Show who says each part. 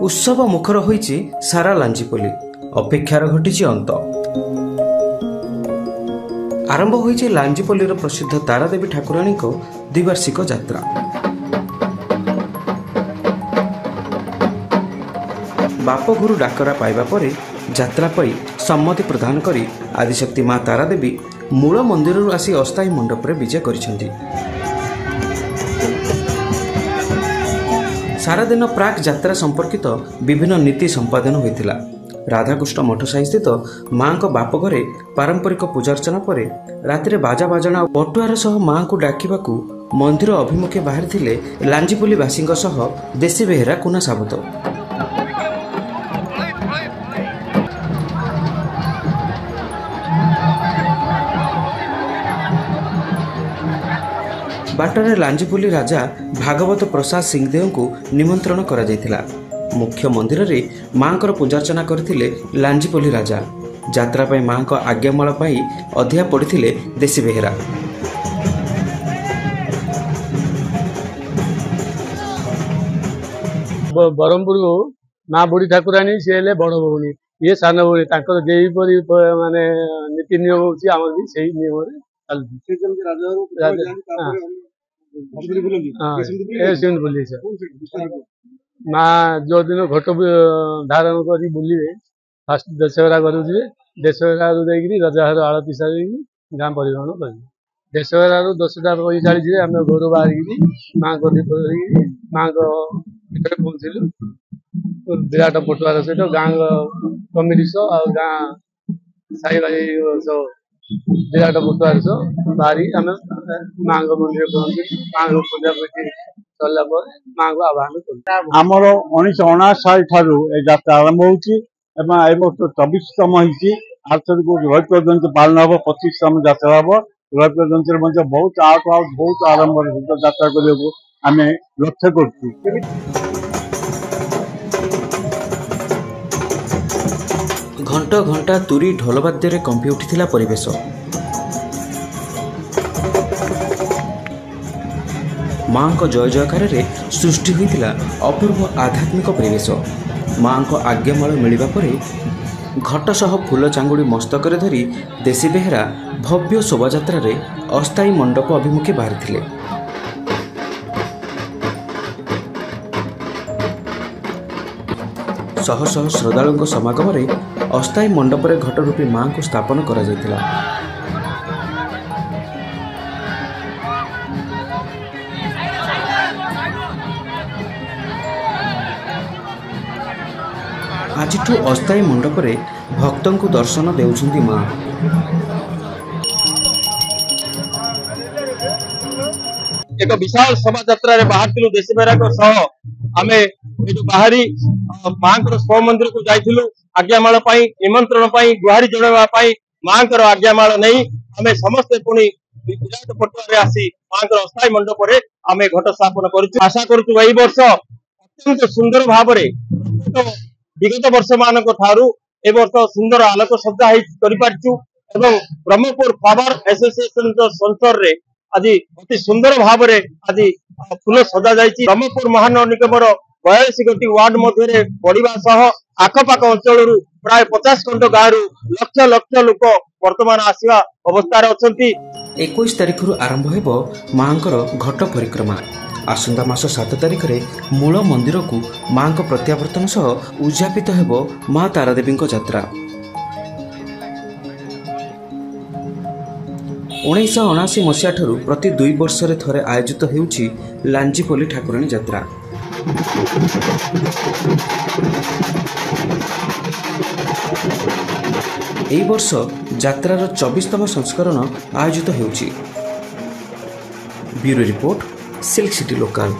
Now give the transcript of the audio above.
Speaker 1: उत्सव मुखर होईची सारा लांजीपल्ली अपेक्षार घटी अंत आरंभ होईची लांजीपल्लीर प्रसिद्ध तारादेवी ठाकुराणी द्विवार्षिक यात्रा। बाप गुरु डाकरा पाइबा परे यात्रा पाई सम्मति प्रदान करी आदिशक्ति माँ तारादेवी मूल मंदिर आसी अस्थायी मंडप रे विजय करिसेंती। सारा दिन प्राक यात्रा संपर्कित विभिन्न नीति संपादन होइतिला। राधाकृष्ण मठ साई स्थित माँ को बाप घरे पारंपरिक पूजार्चना परे रातिरे बाजा बाजणा पटुआर सह माँ को डाकिबाकू मंदिर अभिमुखे बाहरी थिले लांजीपल्ली बासींक सह देशी बेहेरा कुना साबुत। बाटरे लांजीपल्ली राजा भागवत प्रसाद सिंहदेव को निमंत्रण करा जायतिला। मुख्य मंदिर रे माँ को पूजार्चना करथिले लांजीपल्ली राजा। यात्रा पाई माँ को आज्ञामाल पाई अधिया पड़िथिले देशी बेहेरा।
Speaker 2: बरहमपुर माँ बुढ़ी ठाकुराणी सी हेले बड़ भौणी ये सान भौणी तांकर जेईपरि माने नीति नियम होची आमर भी सेही नियम रे माँ जो दिन घट धारण कर बुलिए फास्ट दशहरा करुवे दशहरा रजार आलती सारी गाँ परिभ्रमण कर दशहरा 10टा 45 आम घर बाहर माँ को दीप माँ को भर पहुँचलु विराट पटुआर सहित गाँ कमिटी सह गाँ साई भाई सब विराट पटुआर सह बाहरी आम माँ को मंदिर पहुँची माँ को पूजा पूजी सरला माँ को आह्वान कर
Speaker 3: आमर 1959 ठारू यात्रा आरंभ होची एवं ए वर्ष 24तम होती आर्थर को रौप्य जयंती पालन हम 25तम यात्रा हम रौप्य जयंती बहुत आउट बहुत आरंभ यात्रा करने आम लक्ष्य कर
Speaker 1: घंटा घंटा तुरी ढोलवाद्य कंपी उठिथिला परिवेश। माँ को जय जयकार सृष्टि होइतिला अपूर्व आध्यात्मिक परिवेश। माँ को आज्ञामाल मिलिबा परे घट सह फूल चांगुड़ी मस्तक धरी देशी बेहेरा भव्य शोभायात्रा रे अस्थायी मंडप अभिमुखे बाहरी। शह शह श्रद्धालुओं समागम रे अस्थायी मंडप रे घट रूपी माँ को स्थापन करा जायतिला। आज अस्थायी मंडप रे भक्तों को दर्शन देउछंती माँ।
Speaker 4: एक विशाल शोभायात्रा रे बाहर थिलु देशी बेरा को सह आमे बाहरी माँ को स्व मंदिर को जाइथिलु आज्ञामाल पाई निमंत्रण पाई गुहारी जणावा पाई माँ को आज्ञामाल नहीं आमे समस्त पुणी विराट पटुआरे आसी माँ को अस्थायी मंडप रे आमे घट स्थापन करूछु। आशा करूछु एई वर्ष अत्यंत सुंदर भाव रे विगत वर्ष मान ठारू ए वर्ष सुंदर आलोक सज्जा करि पारछु एवं ब्रह्मपुर पावर एसोसिएशन संसर रे आज अति सुंदर भाव रे आज फूल सजा जाइछि। ब्रह्मपुर महानगर निगमर 42 गोटी वार्ड मध्य पड़ा सह आखपाख अंचल प्राय 50 खंड गाँव लक्ष लक्ष लोक वर्तमान आसवा अवस्था
Speaker 1: 21 तारिख आरंभ हो माँ घट परिक्रमा। आसंता मास 7 तारिख रे मूल मंदिर को माँ को प्रत्यावर्तन सह उद्यापित हेबो माँ तारादेवी यात्रा। 1979 मसीहा ठारू प्रति 2 वर्ष रे थरे आयोजित हेउछि लांजीपल्ली ठाकुराणी यात्रा। एई वर्ष यात्रार 24तम संस्करण आयोजित हेउछि। Bureau report silk city local.